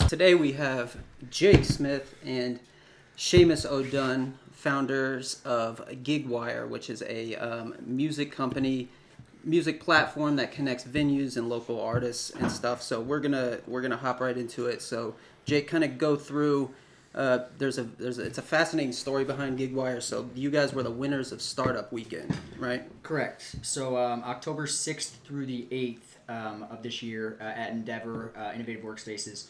Today we have Jake Smith and Seamus O'Dunn, founders of Gigwire, which is a music company, music platform that connects venues and local artists and stuff. So we're gonna hop right into it. So Jake, kind of go through. It's a fascinating story behind Gigwire. So you guys were the winners of Startup Weekend, right? Correct. So October 6th through the 8th of this year at Endeavor Innovative Workspaces,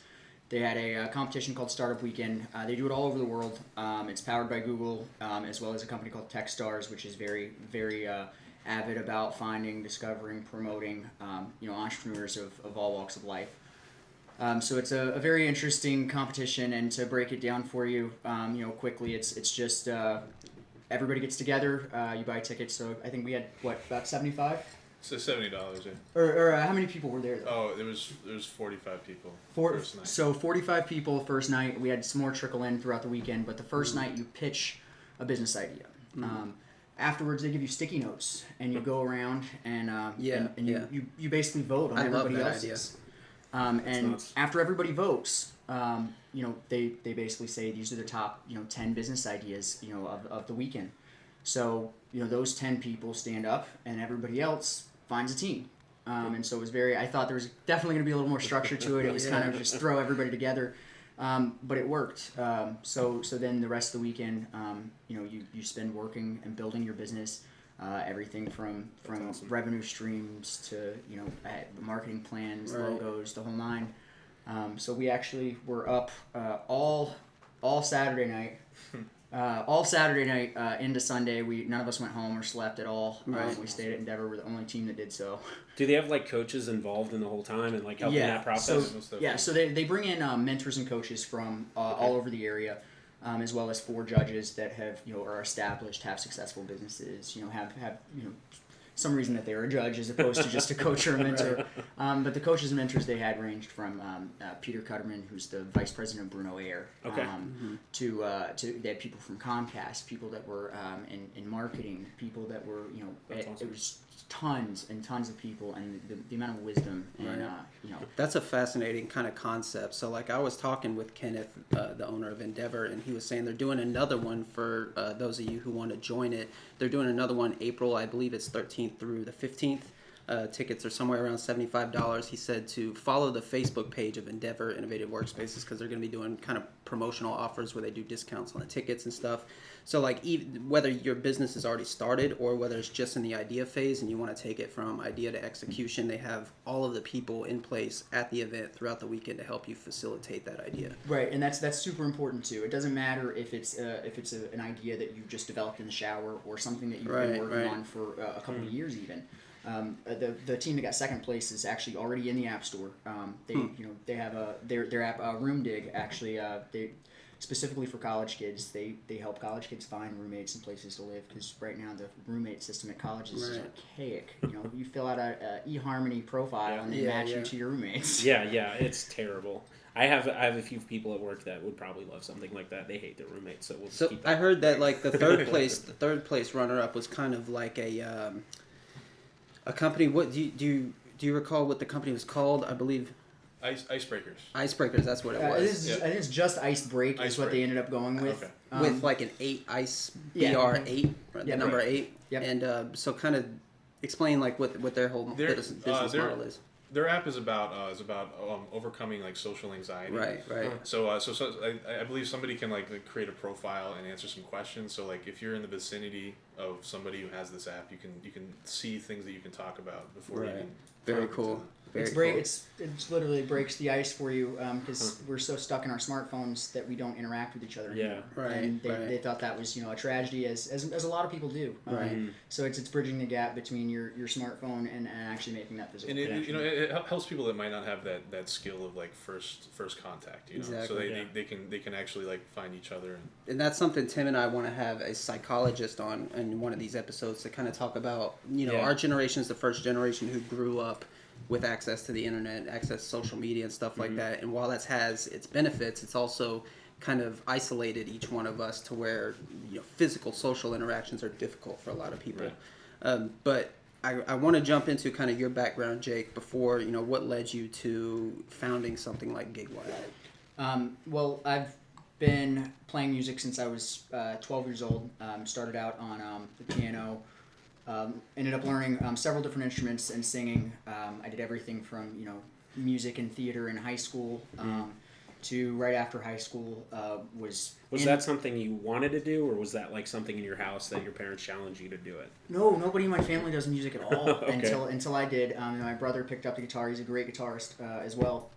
they had a competition called Startup Weekend. They do it all over the world. It's powered by Google, as well as a company called Techstars, which is very, very avid about finding, discovering, promoting, entrepreneurs of all walks of life. So it's a very interesting competition, and to break it down for you, quickly, it's just everybody gets together. You buy tickets. So I think we had about 75. So $70, yeah. Or how many people were there, though? Oh, there was 45 people. First night. So 45 people first night. We had some more trickle in throughout the weekend, but the first night you pitch a business idea. Afterwards, they give you sticky notes, and you go around and you basically vote on everybody else's. And after everybody votes, they basically say these are the top 10 business ideas of the weekend. So those 10 people stand up, and everybody else finds a team. And so it was I thought there was definitely going to be a little more structure to it. It was kind of just throw everybody together, but it worked. So then the rest of the weekend, you spend working and building your business. Everything from awesome. Revenue streams to marketing plans, logos, the whole nine. So we actually were up all Saturday night. Into Sunday. None of us went home or slept at all. We stayed at Endeavor. We're the only team that did so. Do they have coaches involved in the whole time and helping that process? So they bring in mentors and coaches from all over the area. As well as 4 judges that have are established, have successful businesses, have some reason that they were a judge as opposed to just a coach or a mentor. But the coaches and mentors they had ranged from Peter Cutterman, who's the vice president of Bruno Air, to they had people from Comcast, people that were in marketing, people that were awesome. It was tons and tons of people, and the amount of wisdom and That's a fascinating kind of concept. So I was talking with Kenneth, the owner of Endeavor, and he was saying they're doing another one for those of you who want to join it. They're doing another one April, I believe it's 13th through the 15th. Tickets are somewhere around $75. He said to follow the Facebook page of Endeavor Innovative Workspaces because they're going to be doing kind of promotional offers where they do discounts on the tickets and stuff. So even whether your business is already started or whether it's just in the idea phase and you want to take it from idea to execution, they have all of the people in place at the event throughout the weekend to help you facilitate that idea. Right, and that's super important too. It doesn't matter if it's an idea that you just developed in the shower or something that you've been working on for a couple of years even. The team that got second place is actually already in the App Store. They have their app Roomdig actually. They specifically for college kids. They help college kids find roommates and places to live because right now the roommate system at college is archaic. You fill out a eHarmony profile and they match you to your roommates. Yeah, it's terrible. I have a few people at work that would probably love something like that. They hate their roommates, so we'll just keep that. I heard that the third place runner up was kind of like a company. What do you recall what the company was called? I believe Icebreakers. Icebreakers, that's what it was. I think it's just Icebreak is what they ended up going with. Okay. With an 8 ice BR8, the number 8. Yep. And so kind of explain what their whole business model is. Their app is about overcoming social anxiety. Right. So I believe somebody can create a profile and answer some questions. So if you're in the vicinity of somebody who has this app, you can see things that you can talk about before you can. Very cool. It literally breaks the ice for you because we're so stuck in our smartphones that we don't interact with each other anymore. And they thought that was a tragedy as a lot of people do. So it's bridging the gap between your smartphone and actually making that physical connection. It helps people that might not have that skill of first contact. Exactly. So they can actually find each other. And that's something Tim and I want to have a psychologist on in one of these episodes to kind of talk about. Our generation is the first generation who grew up with access to the internet, access to social media and stuff like that. And while that has its benefits, it's also kind of isolated each one of us to where physical social interactions are difficult for a lot of people. But I want to jump into kind of your background, Jake, before what led you to founding something like Gigwire. Well, I've been playing music since I was 12 years old. Started out on the piano. Ended up learning several different instruments and singing. I did everything from music and theater in high school to right after high school. Was that something you wanted to do, or was that like something in your house that your parents challenged you to do it? No, nobody in my family does music at all. Okay. until I did. My brother picked up the guitar. He's a great guitarist as well.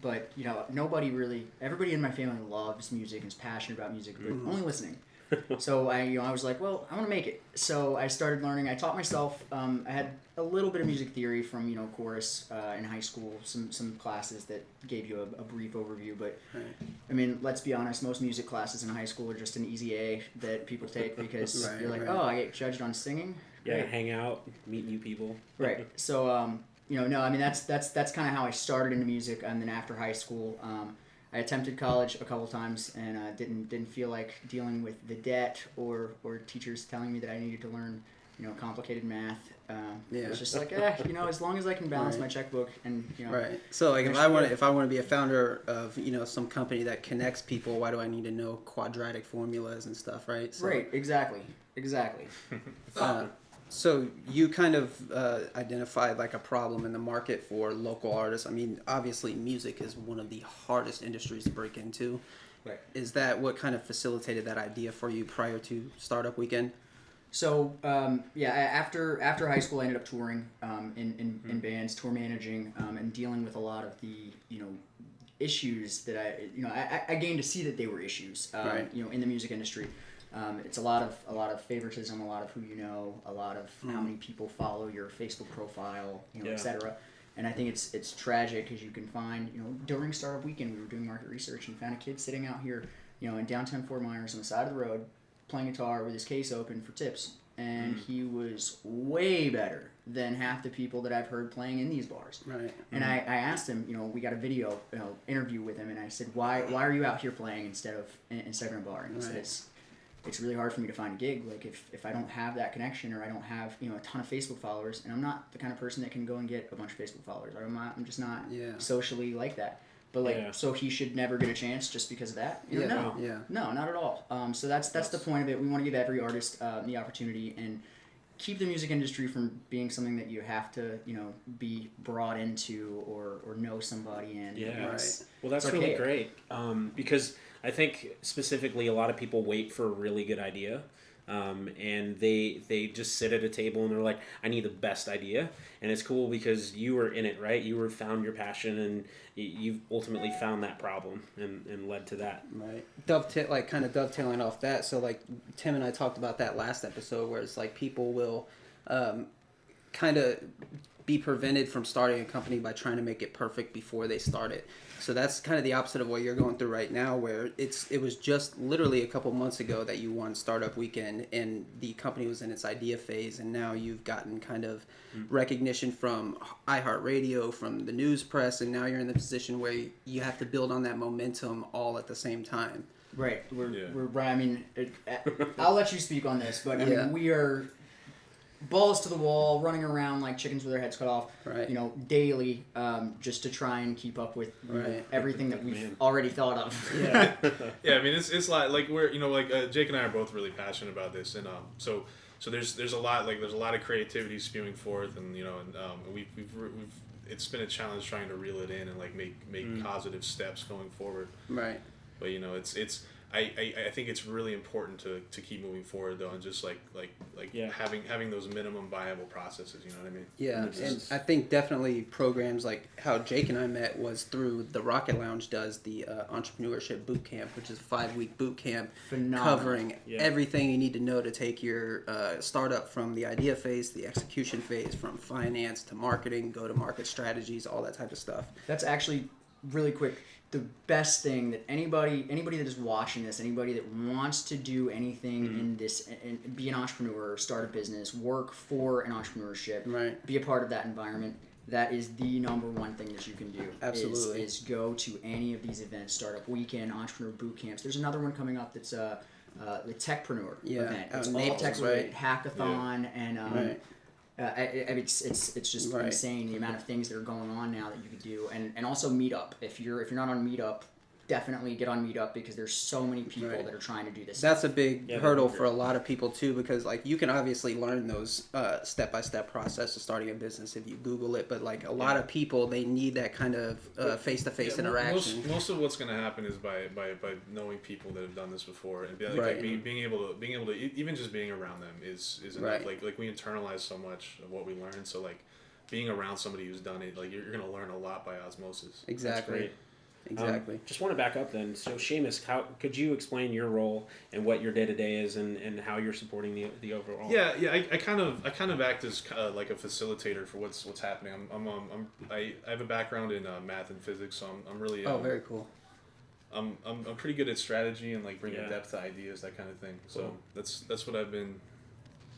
But nobody really. Everybody in my family loves music and is passionate about music, but only listening. So I was like, well, I want to make it. So I started learning. I taught myself. I had a little bit of music theory from chorus in high school. Some classes that gave you a brief overview. But Right. I mean, let's be honest. Most music classes in high school are just an easy A that people take because Right, you're like, right. oh, I get judged on singing. Yeah, Great. hang out, meet new people. Right. So no, I mean that's kind of how I started into music, and then after high school, I attempted college a couple times and didn't feel like dealing with the debt or teachers telling me that I needed to learn complicated math. Yeah. It's just like as long as I can balance Right. my checkbook and Right. So like There's- if I want to be a founder of some company that connects people, why do I need to know quadratic formulas and stuff, right? So, right, exactly. So you kind of identified like a problem in the market for local artists. I mean, obviously music is one of the hardest industries to break into. Right. Is that what kind of facilitated that idea for you prior to Startup Weekend? So after high school, I ended up touring in bands, tour managing, and dealing with a lot of the issues that I gained to see that they were issues Right. in the music industry. It's a lot of favoritism, a lot of who you know, a lot of how many people follow your Facebook profile, Yeah. etc. And I think it's tragic because you can find during Startup Weekend we were doing market research and found a kid sitting out here in downtown Fort Myers on the side of the road playing guitar with his case open for tips, and he was way better than half the people that I've heard playing in these bars. Right. And I asked him, we got a video interview with him, and I said, why are you out here playing instead of in a bar? And he said, Right. it's really hard for me to find a gig. Like if I don't have that connection or I don't have a ton of Facebook followers, and I'm not the kind of person that can go and get a bunch of Facebook followers. I'm just not Yeah. socially like that. But so he should never get a chance just because of that? Yeah, No, yeah. no, not at all. So that's the point of it. We want to give every artist the opportunity and keep the music industry from being something that you have to be brought into or know somebody in. Yeah. It's- Well, that's it's really archaic. great because I think specifically a lot of people wait for a really good idea. And they just sit at a table and they're like, I need the best idea. And it's cool because you were in it, right? You found your passion and you've ultimately found that problem and led to that. Right. Dovetailing off that. So like Tim and I talked about that last episode where it's like people will kind of be prevented from starting a company by trying to make it perfect before they start it. So that's kind of the opposite of what you're going through right now, where it was just literally a couple months ago that you won Startup Weekend and the company was in its idea phase, and now you've gotten kind of recognition from iHeartRadio, from the news press, and now you're in the position where you have to build on that momentum all at the same time. Right. We're Yeah. right. I mean, I'll let you speak on this, but I Yeah. mean, we are balls to the wall, running around like chickens with their heads cut off, Right. daily, just to try and keep up with Right. everything that we've Man. already thought of. Yeah. Yeah, I mean it's like we're Jake and I are both really passionate about this, and so there's a lot of creativity spewing forth, and we've it's been a challenge trying to reel it in and like make positive steps going forward. Right. But I think it's really important to keep moving forward though, and just like Yeah. having those minimum viable processes. You know what I mean? Yeah, It's and just- I think definitely programs like how Jake and I met was through the Rocket Lounge does the Entrepreneurship Bootcamp, which is a 5-week boot camp Phenomenal. covering Yeah. everything you need to know to take your startup from the idea phase to the execution phase, from finance to marketing, go-to-market strategies, all that type of stuff. That's actually really quick. The best thing that anybody that is watching this, anybody that wants to do anything in this, and be an entrepreneur, start a business, work for an entrepreneurship, Right. be a part of that environment. That is the number one thing that you can do. Absolutely. Is go to any of these events, Startup Weekend, Entrepreneur Bootcamps. There's another one coming up that's the Techpreneur Yeah, event. out It's in all Naples, tech right? hackathon and. Right. It's just Right. insane the amount of things that are going on now that you could do, and also Meetup. If you're not on Meetup, definitely get on Meetup because there's so many people Right. that are trying to do this. That's a big Yeah, hurdle they're for a lot of people too, because like you can obviously learn those step-by-step process of starting a business if you Google it, but like a lot of people, they need that kind of face-to-face interaction. Most of what's going to happen is by knowing people that have done this before and Right. being able to even just being around them is enough. Right. Like we internalize so much of what we learn, so like being around somebody who's done it, like you're going to learn a lot by osmosis. Exactly. great. Exactly. Just want to back up then. So Seamus, how could you explain your role and what your day to day is, and how you're supporting the overall? Yeah. I kind of act as like a facilitator for what's happening. I have a background in math and physics, so I'm really Very cool. I'm pretty good at strategy and like bringing Yeah. depth to ideas, that kind of thing. So Cool. that's what I've been.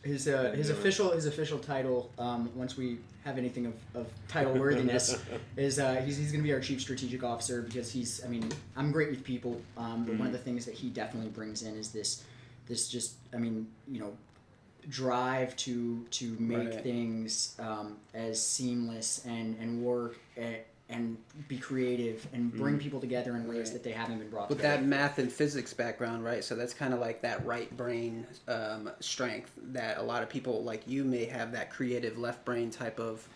His Yeah. official title, once we have anything of title worthiness, is he's going to be our chief strategic officer because I'm great with people, but one of the things that he definitely brings in is this just drive to make Right. things as seamless and work and be creative and bring people together in ways Right. that they haven't been brought With together. that math and physics background, right? So that's kind of like that right brain strength that a lot of people like you may have that creative left brain type of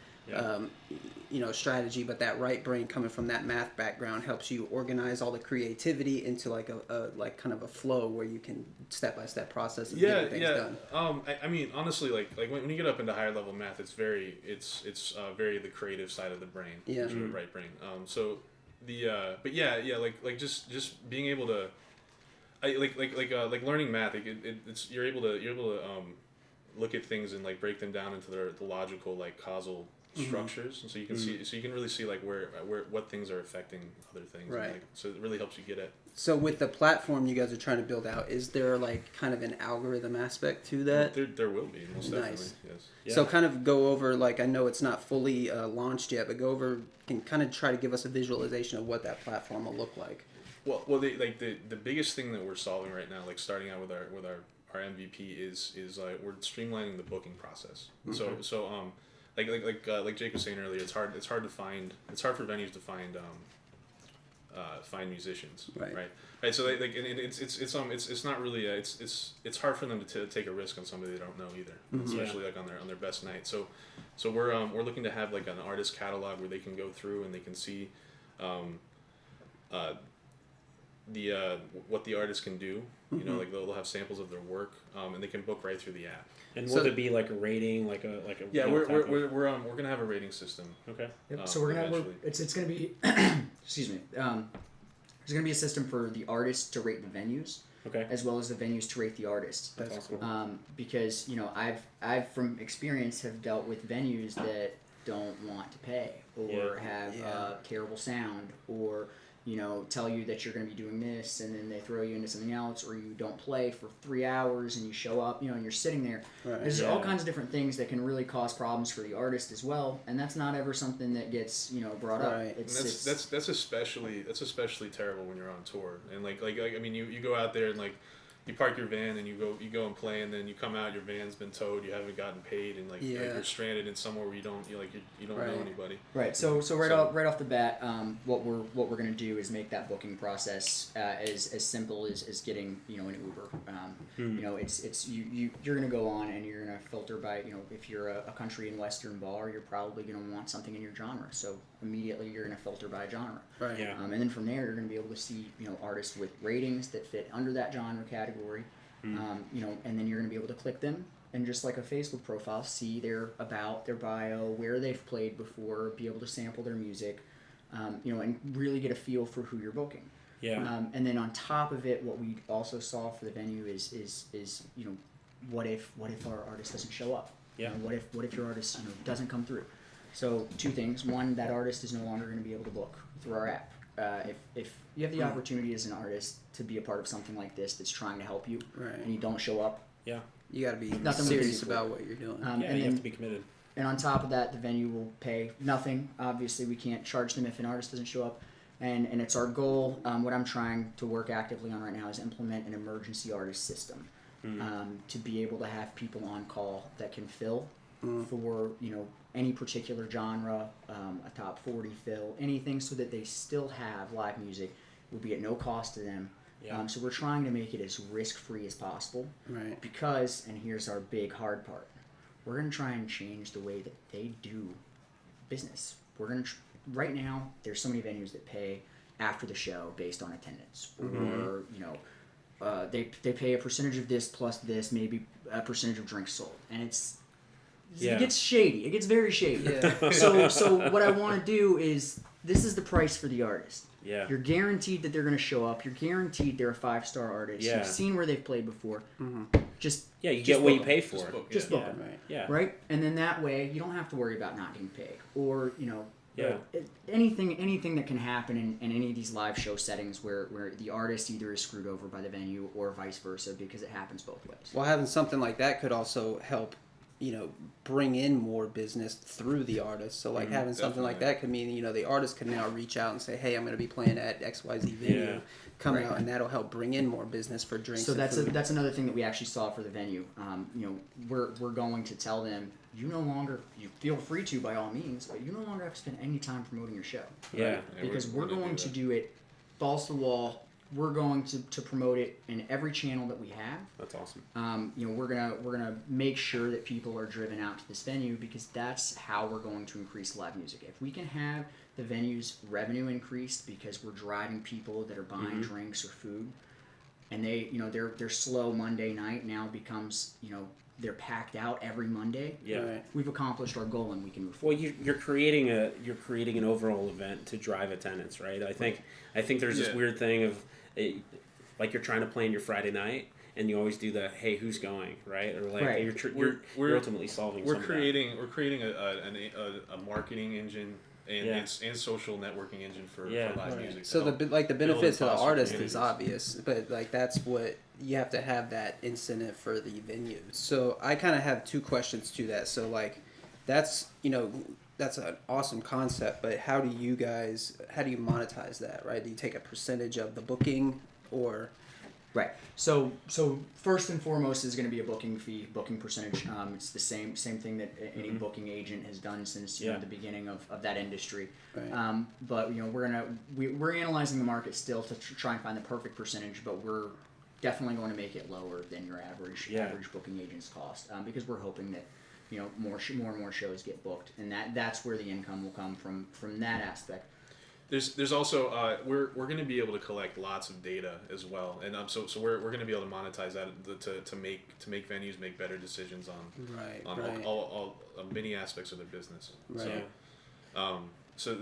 strategy, but that right brain coming from that math background helps you organize all the creativity into like a like kind of a flow where you can step by step process and get things done. I mean, honestly, like when you get up into higher level math, it's very the creative side of the brain, Yeah. the right brain. Like just being able to, like learning math. It's you're able to look at things and like break them down into the logical like causal structures, and so you can see, so you can really see like where what things are affecting other things, Right. and, like, so it really helps you get it. So with the platform you guys are trying to build out, is there like kind of an algorithm aspect to that? There will be, most Nice. definitely, yes. Yeah. So kind of go over, like I know it's not fully launched yet, but go over, can kind of try to give us a visualization of what that platform will look like. Well, the biggest thing that we're solving right now, like starting out with our MVP is like we're streamlining the booking process. So like Jake was saying earlier, it's hard for venues to find musicians, right. So it's not really it's hard for them to take a risk on somebody they don't know either, especially like on their best night. So we're looking to have like an artist catalog where they can go through and they can see what the artist can do. You know, like they'll have samples of their work, and they can book right through the app. And So- will it be like a rating, like a Yeah, you know, type of- we're gonna have a rating system. okay. Yep. So we're eventually. it's gonna be excuse me. There's gonna be a system for the artists to rate the venues, Okay. as well as the venues to rate the artists. That's awesome. cool. Because I've from experience have dealt with venues that don't want to pay or have Yeah. terrible sound or tell you that you're going to be doing this and then they throw you into something else, or you don't play for 3 hours and you show up and you're sitting there. Right. There's all Yeah. kinds of different things that can really cause problems for the artist as well, and that's not ever something that gets brought up. Right. And that's especially terrible when you're on tour, and like I mean you go out there and like you park your van and you go and play, and then you come out, your van's been towed, you haven't gotten paid, and like you're stranded in somewhere where you don't know Right. anybody. Right. So right off the bat, what we're gonna do is make that booking process as simple as getting an Uber. You're gonna go on and you're gonna filter by if you're a country and western bar, you're probably gonna want something in your genre. So immediately you're gonna filter by genre. Right. Yeah. And then from there you're gonna be able to see artists with ratings that fit under that genre category. And then you're gonna be able to click them. And just like a Facebook profile, see their about, their bio, where they've played before, be able to sample their music, and really get a feel for who you're booking. Yeah. And then on top of it, what we also saw for the venue is what if our artist doesn't show up? Yeah. What if your artist doesn't come through? So 2 things. One, that artist is no longer going to be able to book through our app. If you have the opportunity as an artist to be a part of something like this that's trying to help you, Right. and you don't show up, Yeah. You got to be Nothing we can serious do for about it. what you're doing. and You then have to be committed. and on top of that, the venue will pay nothing. Obviously, we can't charge them if an artist doesn't show up. And it's our goal. What I'm trying to work actively on right now is implement an emergency artist system to be able to have people on call that can fill for any particular genre, a top 40 fill, anything, so that they still have live music will be at no cost to them. Yeah. So we're trying to make it as risk-free as possible. Right. Because, and here's our big hard part, we're going to try and change the way that they do business. We're going to, right now, there's so many venues that pay after the show based on attendance. Or, you know, they pay a percentage of this plus this, maybe a percentage of drinks sold. And it gets shady. It gets very shady. Yeah. So what I want to do is, this is the price for the artist. Yeah. You're guaranteed that they're going to show up. You're guaranteed they're a 5-star artist. Yeah. You've seen where they've played before. Just you just get what you book pay them. for. Just book them. Right. Yeah. Right? And then that way, you don't have to worry about not getting paid. Or, you know, Yeah. anything that can happen in any of these live show settings where the artist either is screwed over by the venue or vice versa, because it happens both ways. Well, having something like that could also help, you know, bring in more business through the artist. So, like, having something like that could mean, you know, the artist can now reach out and say, hey, I'm going to be playing at XYZ venue. Yeah. Come out, and that'll help bring in more business for drinks. So and that's food. that's another thing that we actually saw for the venue. You know, we're going to tell them, you no longer, you feel free to by all means, but you no longer have to spend any time promoting your show. Yeah. Because we're going to do it balls to the wall. We're going to promote it in every channel that we have. That's awesome. You know, we're gonna make sure that people are driven out to this venue, because that's how we're going to increase live music. If we can have the venue's revenue increased because we're driving people that are buying drinks or food, and they, you know, their slow Monday night now becomes, you know, they're packed out every Monday. Yeah. Right. We've accomplished our goal, and we can move Well, forward. you're creating an overall event to drive attendance, right? I think there's this weird thing of like you're trying to plan your Friday night, and you always do the hey, who's going, right? Or like Right. you're ultimately solving. We're some creating a marketing engine and Yeah. and social networking engine for live Right. music. So to the help like the build benefit to the and foster artist communities. is obvious, but like that's what you have to have that incentive for the venue. So I kind of have two questions to that. So like that's, you know, that's an awesome concept, but how do you monetize that, right? Do you take a percentage of the booking, or Right. So first and foremost is going to be a booking fee, booking percentage. It's the same thing that any booking agent has done since you know, the beginning of that industry. Right. But you know, we're analyzing the market still to try and find the perfect percentage, but we're definitely going to make it lower than your average booking agent's cost, because we're hoping that, you know, more and more shows get booked, and that's where the income will come from that aspect. There's also we're going to be able to collect lots of data as well, and so we're going to be able to monetize that to make venues make better decisions on all many aspects of their business. Right. So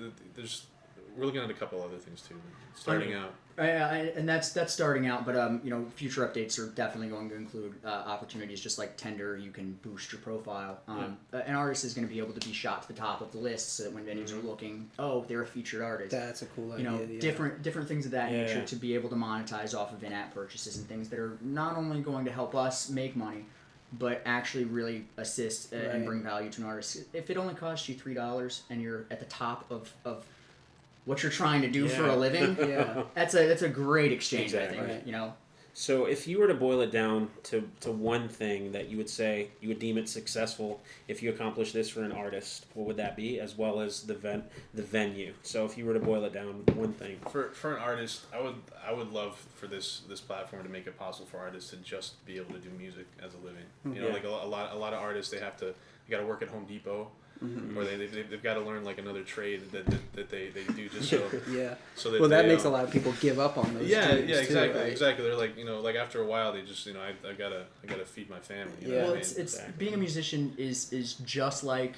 we're looking at a couple other things too, starting out. And that's starting out, but you know, future updates are definitely going to include opportunities just like Tender. You can boost your profile. An artist is going to be able to be shot to the top of the list, so that when venues are looking, oh, they're a featured artist. that's a cool idea. You know, yeah. different things of that nature to be able to monetize off of in-app purchases and things that are not only going to help us make money, but actually really assist and bring value to an artist. If it only costs you $3 and you're at the top of what you're trying to do for a living, that's a great exchange, Exactly. I think. Right. You know, So if you were to boil it down to one thing that you would say you would deem it successful if you accomplish this for an artist, what would that be, as well as the venue? So if you were to boil it down, one thing. For an artist, I would love for this platform to make it possible for artists to just be able to do music as a living. You know, like a lot of artists, they got to work at Home Depot. Or they've got to learn like another trade that they do just so so that that they, makes a lot of people give up on those dreams exactly too, right? exactly. They're like, you know, like after a while they just, you know, I gotta feed my family, you know Yeah. what I well, mean? it's Exactly. being a musician is just like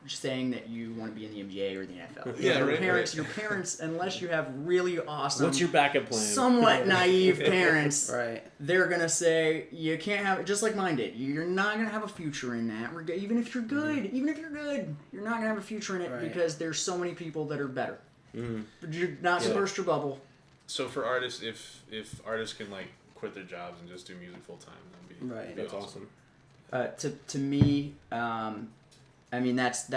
saying that you want to be in the NBA or the NFL. Yeah, your right, parents, unless you have really awesome, What's your backup plan? somewhat naive parents, Right. they're gonna say you can't have, just like mine did. You're not gonna have a future in that. Even if you're good, you're not gonna have a future in it, Right. because there's so many people that are better. Mm-hmm. You're not to burst your bubble. So for artists, if artists can like quit their jobs and just do music full time, that'd be That's awesome. To me, I mean that's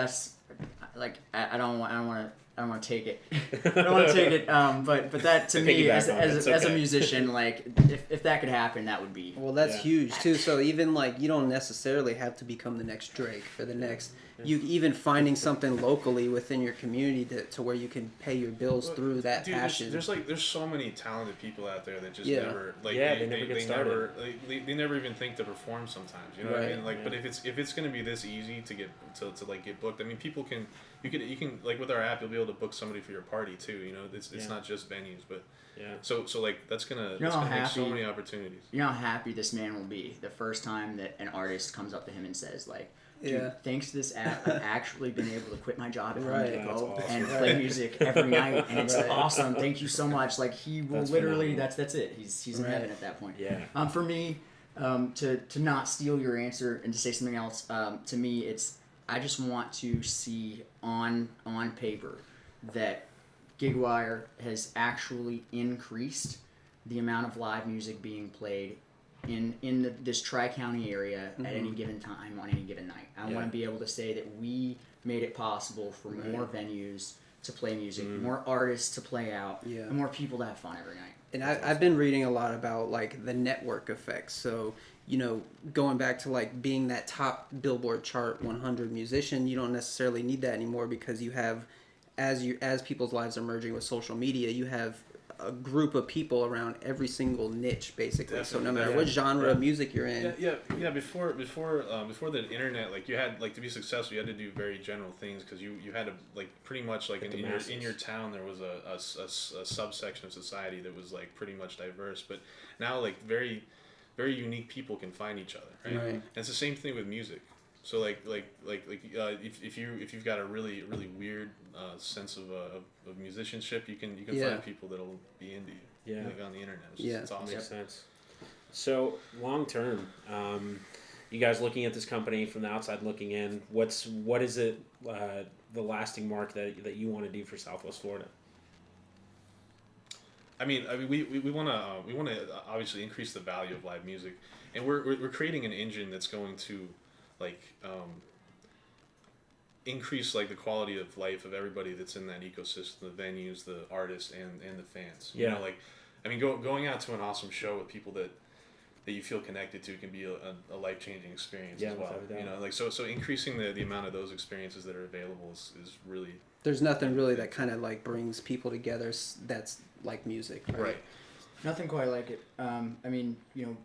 like I don't want don't want to take it. I don't want to take it. But that to me, as a musician, like if that could happen, that would be. Well, that's huge too. So even like you don't necessarily have to become the next Drake or the next. You even finding something locally within your community to where you can pay your bills through that passion. There's so many talented people out there that just Yeah. never like they never get started. never like, they never even think to perform sometimes. You know what I mean? Like, but if it's gonna be this easy to get to like get booked, I mean, people can you can like with our app you'll be able to book somebody for your party too. You know, it's not just venues, but so like that's gonna make so many opportunities. You know how happy this man will be the first time that an artist comes up to him and says like. Dude, thanks to this app, I've actually been able to quit my job at Home Depot and play music every night, and it's awesome. Thank you so much. Like he will literally, that's it. He's in heaven at that point. Yeah. For me, to not steal your answer and to say something else, to me, it's I just want to see on paper that Gigwire has actually increased the amount of live music being played in this Tri-County area at any given time on any given night. I want to be able to say that we made it possible for more venues to play music, more artists to play out, and more people to have fun every night. And I've been reading a lot about like the network effects. So, you know, going back to like being that top Billboard chart 100 musician, you don't necessarily need that anymore because you have, as people's lives are merging with social media, you have a group of people around every single niche, basically. So no matter what genre of music you're in. Before the internet, like you had like to be successful, you had to do very general things because you had to like pretty much like in your town there was a subsection of society that was like pretty much diverse. But now like very very unique people can find each other, right? And it's the same thing with music. So if you've got a really weird sense of musicianship, you can find people that'll be into you. Like on the internet. It's awesome. Makes sense. So long term, you guys looking at this company from the outside looking in, what is it the lasting mark that you want to do for Southwest Florida? I mean, we want to obviously increase the value of live music, and we're creating an engine that's going to like increase like the quality of life of everybody that's in that ecosystem, the venues, the artists, and the fans. You know, like I mean, going out to an awesome show with people that you feel connected to can be a life-changing experience as well. You know, like so increasing the amount of those experiences that are available is really. There's nothing really that kind of like brings people together that's like music, right? Nothing quite like it. I mean, you know,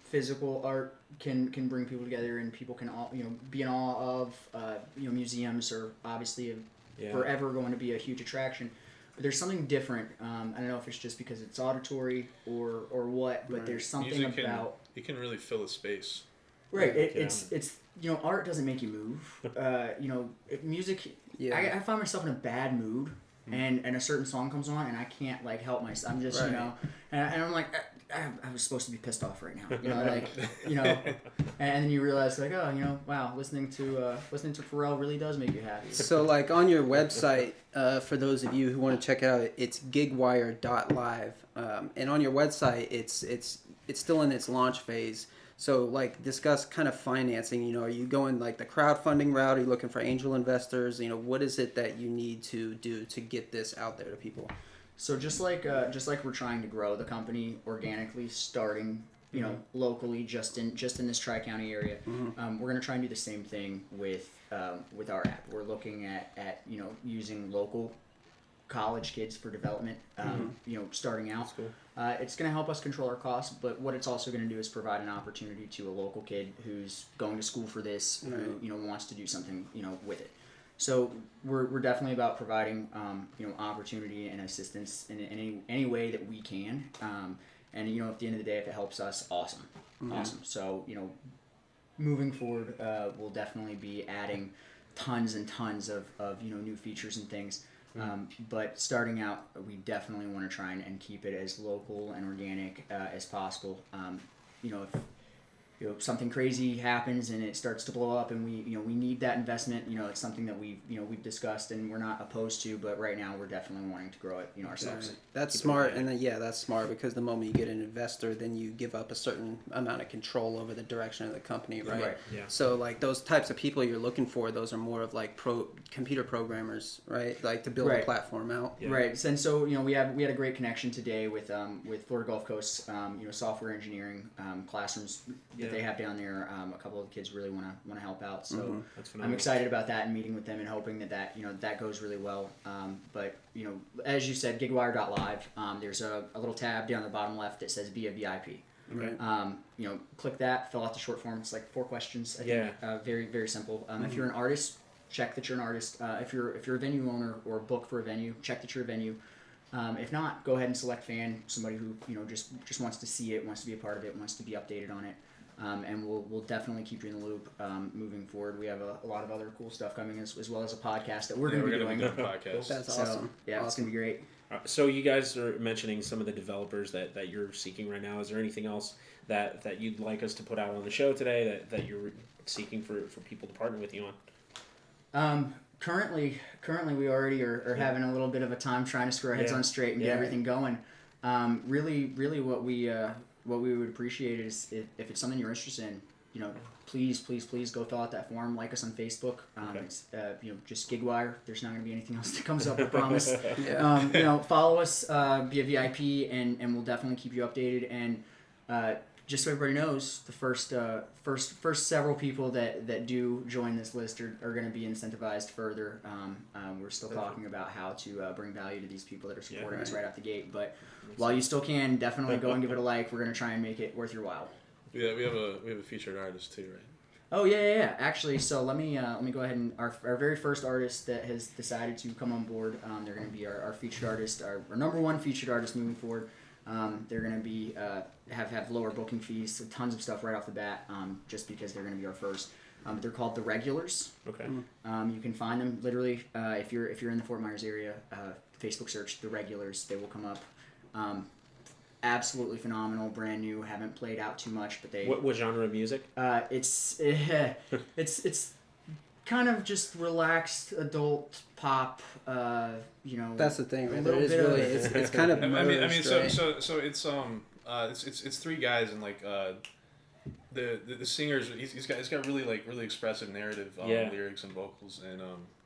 physical art can bring people together, and people can all be in awe of. Museums are obviously forever going to be a huge attraction. But there's something different. I don't know if it's just because it's auditory or what, but there's something about it can really fill a space. Right. It's art doesn't make you move. Music. Yeah. I find myself in a bad mood, and a certain song comes on, and I can't like help myself. I'm just and I'm like. I was supposed to be pissed off right now, and then you realize like, oh, wow, listening to Pharrell really does make you happy. So like on your website, for those of you who want to check it out, it's gigwire.live, and on your website, it's still in its launch phase. So like discuss kind of financing. Are you going like the crowdfunding route? Are you looking for angel investors? What is it that you need to do to get this out there to people? So just like we're trying to grow the company organically, starting locally, just in this Tri-County area, we're gonna try and do the same thing with our app. We're looking at using local college kids for development. Starting out, cool. It's gonna help us control our costs, but what it's also gonna do is provide an opportunity to a local kid who's going to school for this, who wants to do something with it. So we're definitely about providing opportunity and assistance in any way that we can, and at the end of the day, if it helps us, awesome. So moving forward, we'll definitely be adding tons and tons of new features and things. But starting out, we definitely want to try and keep it as local and organic as possible. something crazy happens and it starts to blow up, and we need that investment. It's something that we've discussed and we're not opposed to, but right now we're definitely wanting to grow it ourselves. Right. That's smart, and then that's smart, because the moment you get an investor, then you give up a certain amount of control over the direction of the company, right? Right. Yeah. So like those types of people you're looking for, those are more of like computer programmers, right? Like to build a Right. platform out. Yeah. Right, and so we had a great connection today with Florida Gulf Coast, software engineering classrooms that they have down there. A couple of the kids really want to help out, so That's I'm phenomenal. excited about that and meeting with them and hoping that goes really well. But as you said, Gigwire.live, there's a little tab down the bottom left that says "Be a VIP." Right. Click that, fill out the short form. It's like 4 questions. I Yeah. think, very very simple. If you're an artist, check that you're an artist. If you're a venue owner or book for a venue, check that you're a venue. If not, go ahead and select fan, somebody who just wants to see it, wants to be a part of it, wants to be updated on it. And we'll definitely keep you in the loop moving forward. We have a lot of other cool stuff coming, as well as a podcast that we're going to be doing. a podcast. That's So, awesome. yeah, it's Awesome. going to be great. So you guys are mentioning some of the developers that you're seeking right now. Is there anything else that you'd like us to put out on the show today that you're seeking for people to partner with you on? Currently we already are having a little bit of a time trying to screw our heads Yeah. on straight and get Yeah. everything going. Really what we would appreciate is if it's something you're interested in, please go fill out that form. Like us on Facebook. Okay. It's just Gigwire. There's not going to be anything else that comes up, I promise. Yeah. Follow us, be a VIP, and we'll definitely keep you updated. And just so everybody knows, the first several people that do join this list are going to be incentivized further. We're still talking about how to bring value to these people that are supporting us right out the gate. But while you still can, definitely go and give it a like. We're going to try and make it worth your while. Yeah, we have a featured artist too, right? Oh yeah. Actually, so let me go ahead and our very first artist that has decided to come on board. They're going to be our featured artist, our number one featured artist moving forward. They're going to be have lower booking fees, so tons of stuff right off the bat, just because they're going to be our first. They're called the Regulars. Okay. You can find them literally if you're in the Fort Myers area. Facebook search the Regulars; they will come up. Absolutely phenomenal, brand new. Haven't played out too much, but they. What genre of music? It's kind of just relaxed adult pop. That's the thing, a right? There little is bit of- really it's kind of I mean, merged, so right? it's 3 guys, and like the singers, he's got really expressive narrative lyrics and vocals, and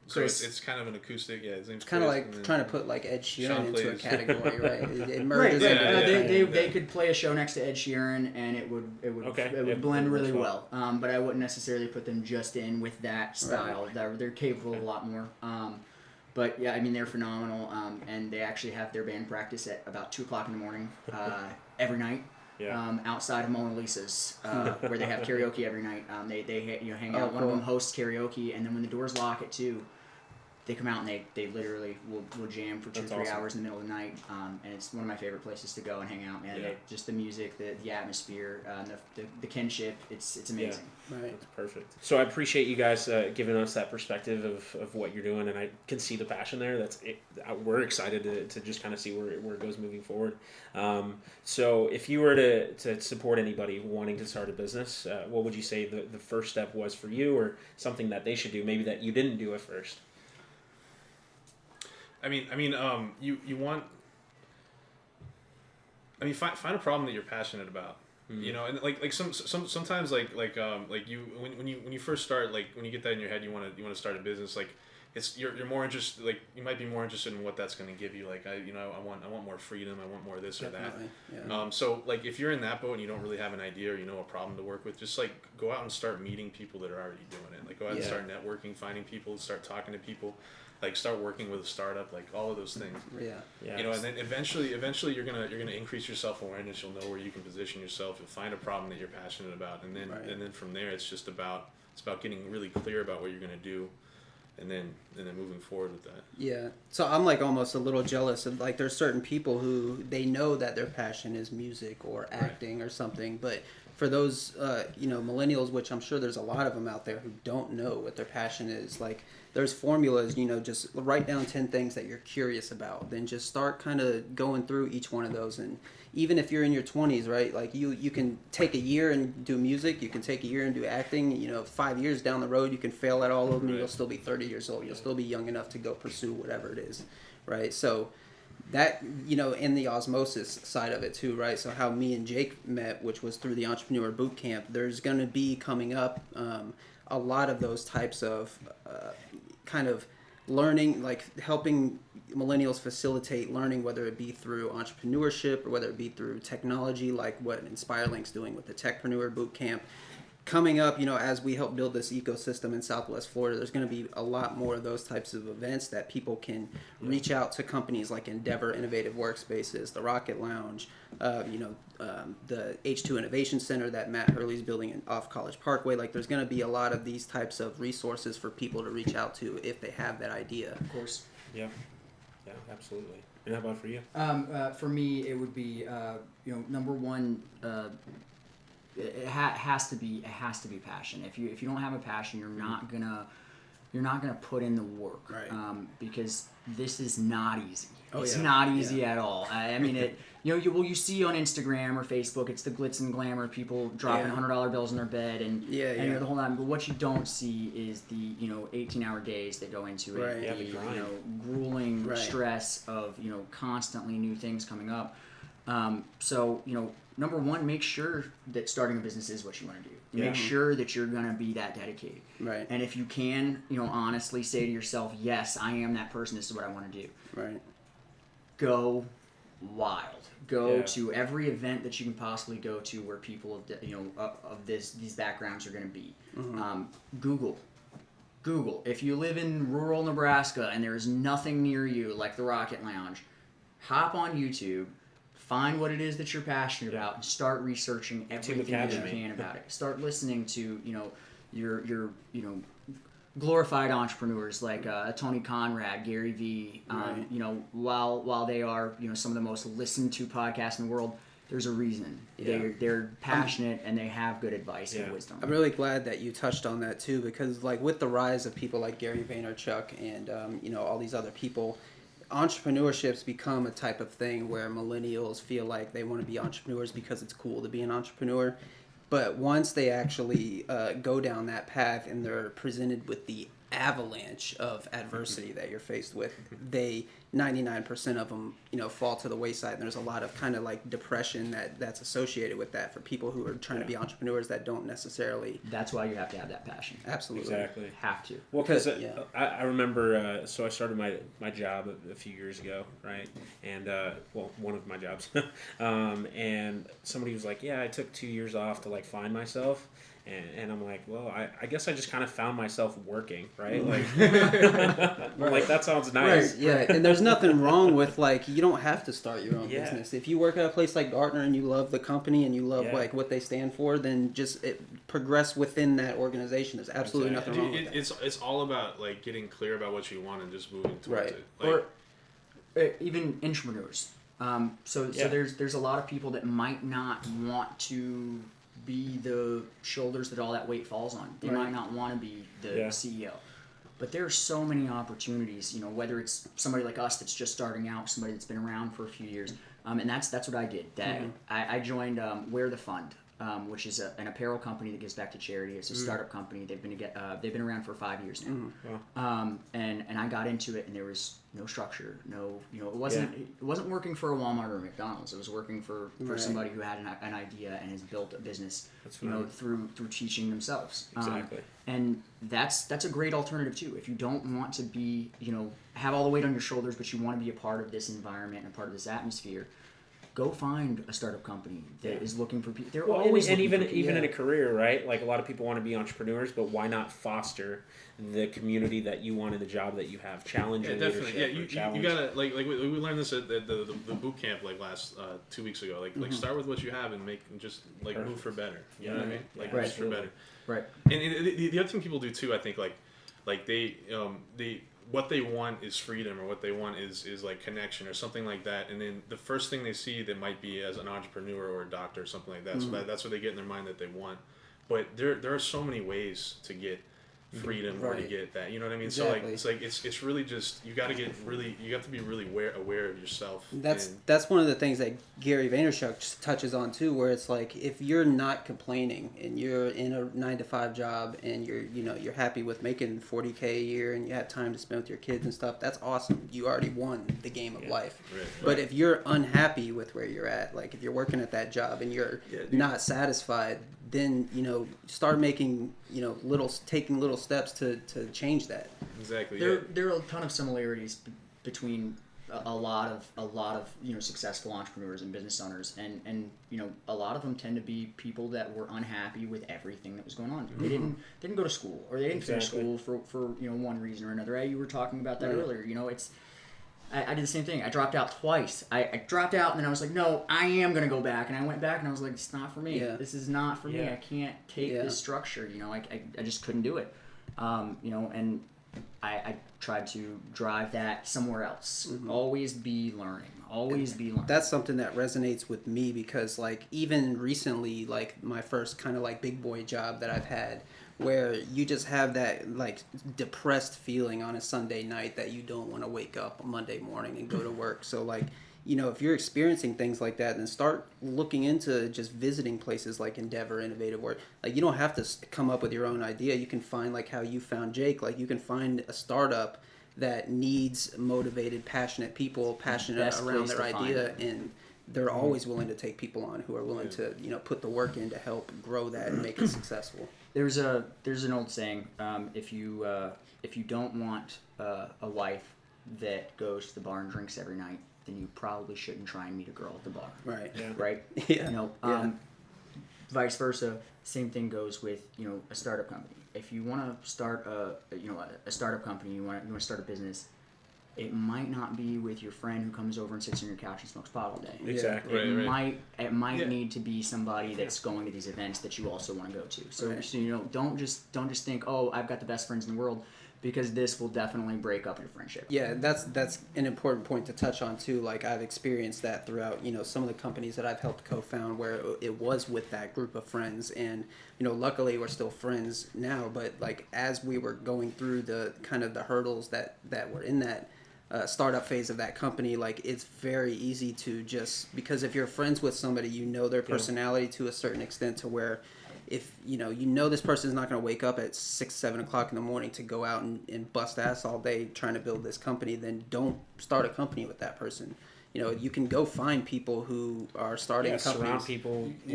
so Chris. it's kind of an acoustic. Yeah, his name's It's kind of Chris, like and then trying to put like Ed Sheeran Sean into a plays. category, right? It Right, merges yeah, into yeah, everything. they could play a show next to Ed Sheeran and it would Okay. it would It blend works really well. well. But I wouldn't necessarily put them just in with that style. They're capable of a lot more. But yeah, I mean they're phenomenal. And they actually have their band practice at about 2:00 in the morning every night. Yeah. Outside of Mona Lisa's, where they have karaoke every night. They hang out. Oh, One of them cool. hosts karaoke, and then when the doors lock at 2, they come out and they literally will jam for 2 or That's 3 awesome. hours in the middle of the night. And it's one of my favorite places to go and hang out, man. Yeah. Just the music, the atmosphere, the kinship. It's amazing. Right. That's perfect. So I appreciate you guys giving us that perspective of what you're doing, and I can see the passion there. We're excited to just kind of see where it goes moving forward. So if you were to support anybody wanting to start a business, what would you say the first step was for you, or something that they should do, maybe that you didn't do at first? You want. Find a problem that you're passionate about. Mm-hmm. And like sometimes you when you first start, like when you get that in your head, you want to start a business, like you're more interested, like you might be more interested in what that's going to give you, like I want more freedom, I want more this or that. Definitely. Yeah. So like if you're in that boat and you don't really have an idea or a problem to work with, just like go out and start meeting people that are already doing it. Like go out and Yeah. start networking, finding people, start talking to people, like start working with a startup, like all of those things. Yeah. Yeah. And then eventually you're gonna increase your self-awareness. You'll know where you can position yourself. You'll find a problem that you're passionate about, and then Right. and then from there it's about getting really clear about what you're gonna do, and then moving forward with that. Yeah. So I'm like almost a little jealous of like there's certain people who they know that their passion is music or acting or something, but for those millennials, which I'm sure there's a lot of them out there who don't know what their passion is, like there's formulas, just write down 10 things that you're curious about, then just start kind of going through each one of those. And even if you're in your 20s, right, like you can take a year and do music, you can take a year and do acting, 5 years down the road you can fail at all of them, you'll still be 30 years old, you'll still be young enough to go pursue whatever it is, right? So that, in the osmosis side of it too, right? So how me and Jake met, which was through the Entrepreneur Bootcamp, there's going to be coming up a lot of those types of kind of learning, like helping millennials facilitate learning, whether it be through entrepreneurship or whether it be through technology, like what InspireLink's doing with the Techpreneur Bootcamp. Coming up, as we help build this ecosystem in Southwest Florida, there's going to be a lot more of those types of events that people can reach out to companies like Endeavor Innovative Workspaces, the Rocket Lounge, the H2 Innovation Center that Matt Hurley's building off College Parkway. Like, there's going to be a lot of these types of resources for people to reach out to if they have that idea. Of course. Yeah, absolutely. And how about for you? For me, it would be number one. It has to be passion. If you don't have a passion, you're not gonna put in the work, right? Because this is not easy. It's yeah. not easy at all. I mean, it. You see on Instagram or Facebook, it's the glitz and glamour, people dropping $100 bills in their bed and the whole time. But what you don't see is the 18-hour days that go into it, right. the grueling stress of constantly new things coming up. So number one, make sure that starting a business is what you want to do. Make sure that you're going to be that dedicated. Right. And if you can, honestly say to yourself, yes, I am that person. This is what I want to do. Right. Go wild. Go to every event that you can possibly go to where people of these backgrounds are going to be. Mm-hmm. Google. If you live in rural Nebraska and there's nothing near you like the Rocket Lounge, hop on YouTube. Find what it is that you're passionate about and start researching everything that you can about it. Start listening to your glorified entrepreneurs like Tony Conrad, Gary Vee. While they are some of the most listened to podcasts in the world, there's a reason. They're passionate and they have good advice and wisdom. I'm really glad that you touched on that too, because like with the rise of people like Gary Vaynerchuk and all these other people, entrepreneurship's become a type of thing where millennials feel like they want to be entrepreneurs because it's cool to be an entrepreneur. But once they actually go down that path and they're presented with the avalanche of adversity that you're faced with, 99% of them, fall to the wayside. And there's a lot of kind of like depression that's associated with that for people who are trying to be entrepreneurs that don't necessarily. That's why you have to have that passion. Absolutely. Exactly. Have to. Well, because I remember, so I started my job a few years ago, right? And, one of my jobs. And somebody was like, I took 2 years off to like find myself. And I'm like, well, I guess I just kind of found myself working, right? Like, like that sounds nice. Right, yeah, and there's nothing wrong with like, you don't have to start your own business. If you work at a place like Gartner and you love the company and you love like what they stand for, then just progress within that organization. There's absolutely nothing wrong with that. It's all about like getting clear about what you want and just moving towards it. Like, or even entrepreneurs. So there's a lot of people that might not want to be the shoulders that all that weight falls on. They might not want to be the CEO. But there are so many opportunities, whether it's somebody like us that's just starting out, somebody that's been around for a few years. And that's what I did. I joined Wear the Fund, which is an apparel company that gives back to charity. It's a startup company. They've been around for 5 years now. Wow. And I got into it, and there was no structure, it wasn't working for a Walmart or a McDonald's. It was working for somebody who had an idea and has built a business, through teaching themselves. Exactly. And that's a great alternative too. If you don't want to be, have all the weight on your shoulders, but you want to be a part of this environment and part of this atmosphere, go find a startup company that is looking for people. They're always and even in a career, right? Like a lot of people want to be entrepreneurs, but why not foster the community that you want in the job that you have? Challenge your definitely. leadership. You gotta like we learned this at the boot camp like last 2 weeks ago. Like start with what you have and just move for better. You know what I mean? Move for better. Right. And the other thing people do too, I think, like they what they want is freedom, or what they want is like connection or something like that. And then the first thing they see that might be as an entrepreneur or a doctor or something like that. So that's what they get in their mind that they want. But there are so many ways to get freedom or to get that, you know what I mean? Exactly. So like it's really just, you have to be really aware of yourself. That's one of the things that Gary Vaynerchuk touches on too, where it's like, if you're not complaining and you're in a 9-to-5 job and you're happy with making $40K a year and you have time to spend with your kids and stuff, that's awesome. You already won the game of life. Right. But if you're unhappy with where you're at, like if you're working at that job and you're not satisfied, then start making taking little steps to change that. Exactly. There are a ton of similarities between a lot of successful entrepreneurs and business owners, and a lot of them tend to be people that were unhappy with everything that was going on. They didn't go to school, or they didn't finish school for one reason or another. You were talking about that earlier. I did the same thing. I dropped out twice. I dropped out, and then I was like, no, I am going to go back. And I went back, and I was like, it's not for me. Yeah. This is not for me. I can't take this structure. I just couldn't do it. And I tried to drive that somewhere else. Always be learning. Be learning. That's something that resonates with me, because like even recently, like my first kind of like big boy job that I've had, where you just have that like depressed feeling on a Sunday night that you don't want to wake up on Monday morning and go to work. So like, if you're experiencing things like that, then start looking into just visiting places like Endeavor Innovative Work. Like, you don't have to come up with your own idea. You can find, like how you found Jake, like you can find a startup that needs motivated, passionate people, passionate around their idea, and they're always willing to take people on who are willing to put the work in to help grow that and make it successful. There's an old saying, if you don't want a wife that goes to the bar and drinks every night, then you probably shouldn't try and meet a girl at the bar. Right. Yeah. Right. Yeah. Vice versa. Same thing goes with a startup company. If you want to start a startup company, you want to start a business, it might not be with your friend who comes over and sits on your couch and smokes pot all day. Exactly. It might need to be somebody that's going to these events that you also want to go to. So don't just think, oh, I've got the best friends in the world, because this will definitely break up your friendship. Yeah, that's an important point to touch on too. Like, I've experienced that throughout some of the companies that I've helped co-found, where it was with that group of friends, and luckily we're still friends now. But like, as we were going through the kind of the hurdles that were in that startup phase of that company, like, it's very easy to just, because if you're friends with somebody, their personality to a certain extent, to where if this person is not going to wake up at 6-7 o'clock in the morning to go out and bust ass all day trying to build this company, then don't start a company with that person. You can go find people who are starting companies.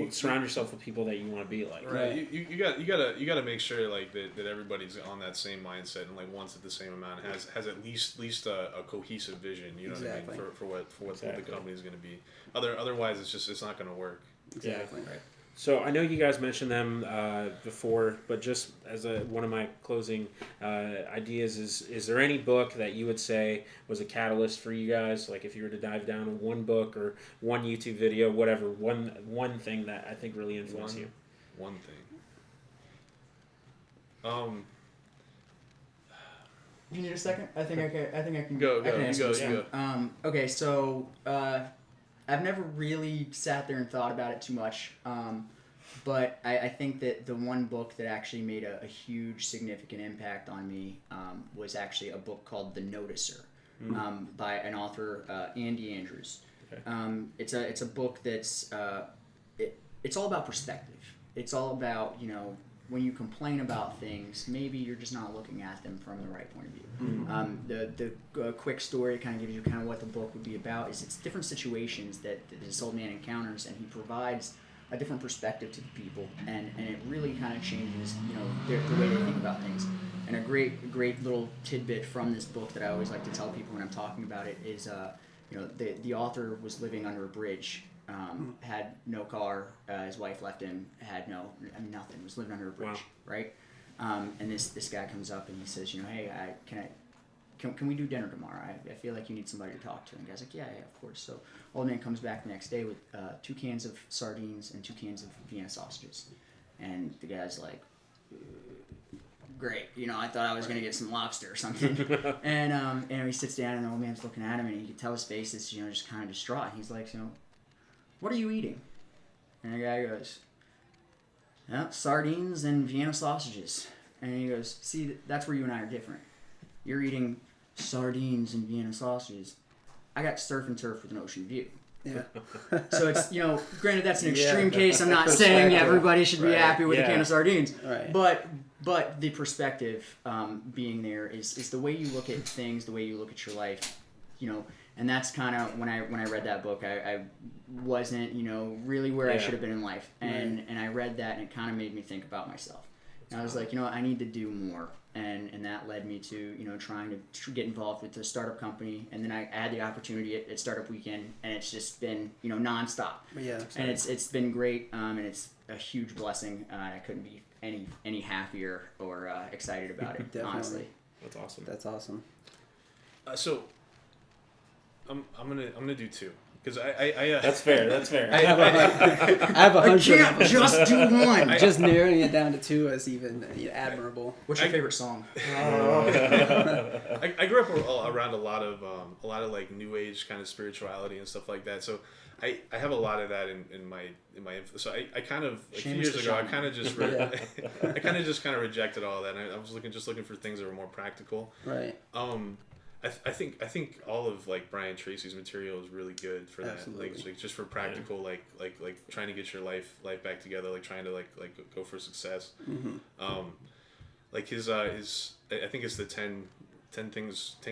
Surround yourself with people that you want to be like. Right. You got to make sure like that everybody's on that same mindset and like wants it the same amount, has at least a cohesive vision. You know what I mean, for what the company is going to be. Otherwise, it's not going to work. Exactly. Yeah. Right. So I know you guys mentioned them before, but just as one of my closing ideas is there any book that you would say was a catalyst for you guys? Like, if you were to dive down on one book or one YouTube video, whatever, one thing that I think really influenced you. One thing. You need a second? I think I can go. Okay, so I've never really sat there and thought about it too much, but I think that the one book that actually made a huge, significant impact on me was actually a book called The Noticer, by an author, Andy Andrews. Okay. It's a book that's it's all about perspective. It's all about when you complain about things, maybe you're just not looking at them from the right point of view. The quick story kind of gives you kind of what the book would be about. It's different situations that this old man encounters, and he provides a different perspective to the people, and it really kind of changes the way they think about things. And a great little tidbit from this book that I always like to tell people when I'm talking about it is the author was living under a bridge. Had no car, his wife left him, had nothing, was living under a bridge, right? And this guy comes up and he says, hey, can we do dinner tomorrow? I feel like you need somebody to talk to. And the guy's like, yeah, of course. So old man comes back the next day with 2 cans of sardines and 2 cans of Vienna sausages. And the guy's like, great. You know, I thought I was gonna get some lobster or something. And he sits down, and the old man's looking at him, and you can tell his face is, you know, just kind of distraught. He's like, you know, what are you eating? And the guy goes, sardines and Vienna sausages. And he goes, see, that's where you and I are different. You're eating sardines and Vienna sausages. I got surf and turf with an ocean view. Yeah. So it's, you know, granted that's an extreme case. I'm not saying everybody should be happy with a can of sardines. Right. But the perspective being there is the way you look at things, the way you look at your life, you know. And that's kind of when I read that book, I wasn't, you know, really where I should have been in life. And I read that, and it kind of made me think about myself. And I was like, you know, I need to do more. And that led me to, you know, trying to get involved with the startup company. And then I had the opportunity at Startup Weekend, and it's just been, you know, nonstop. Yeah. And it's been great, and it's a huge blessing. I couldn't be any happier or excited about it, honestly. That's awesome. That's awesome. So I'm gonna do two. Because I That's fair. That's fair. I have a I hundred. can't just do one. Just narrowing it down to two is even admirable. What's your favorite song? I grew up around a lot of like new age kind of spirituality and stuff like that. So I have a lot of that in my so I kind of like a few years ago I kind of just kind of rejected all that. And I was looking for things that were more practical. Right. I think all of like Brian Tracy's material is really good for that. Absolutely. Like just for practical, like trying to get your life back together, like trying to like go for success. Mm-hmm. Like his I think it's the 10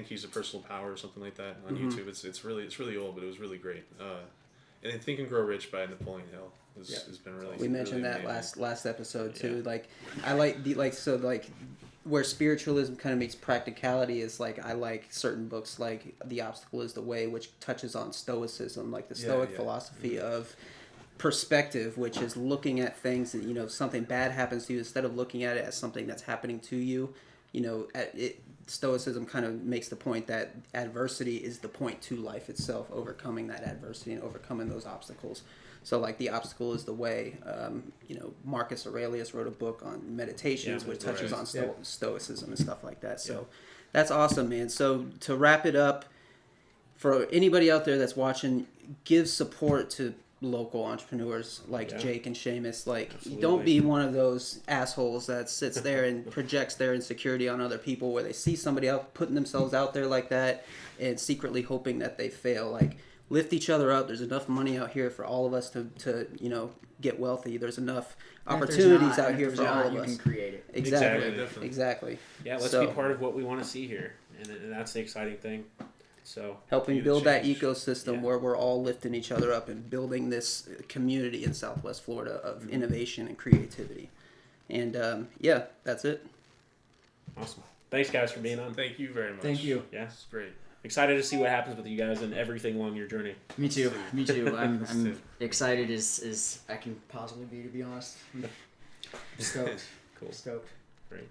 keys to personal power or something like that on YouTube. It's really old, but it was really great. And then Think and Grow Rich by Napoleon Hill has been really. We mentioned really that amazing. last episode too. Yeah. Like I like where spiritualism kind of meets practicality is like I like certain books like The Obstacle is the Way, which touches on Stoicism, like the Stoic philosophy of perspective, which is looking at things and, you know, if something bad happens to you, instead of looking at it as something that's happening to you, you know, Stoicism kind of makes the point that adversity is the point to life itself, overcoming that adversity and overcoming those obstacles. So like The Obstacle is the Way. You know, Marcus Aurelius wrote a book on meditations, which touches on Stoicism and stuff like that. So that's awesome, man. So to wrap it up, for anybody out there that's watching, give support to local entrepreneurs like Jake and Seamus. Like, don't be one of those assholes that sits there and projects their insecurity on other people, where they see somebody else putting themselves out there like that and secretly hoping that they fail. Like, lift each other up. There's enough money out here for all of us to you know, get wealthy. There's enough opportunities out here for all of us. You can create it. Exactly. Yeah, let's be part of what we want to see here, and that's the exciting thing. So helping build that ecosystem where we're all lifting each other up and building this community in Southwest Florida of innovation and creativity. And that's it. Awesome. Thanks, guys, for being on. Thank you very much. Thank you. Yeah, it's great. Excited to see what happens with you guys and everything along your journey. Me too. I'm excited as I can possibly be, to be honest. I'm stoked. Cool. Stoked. Great.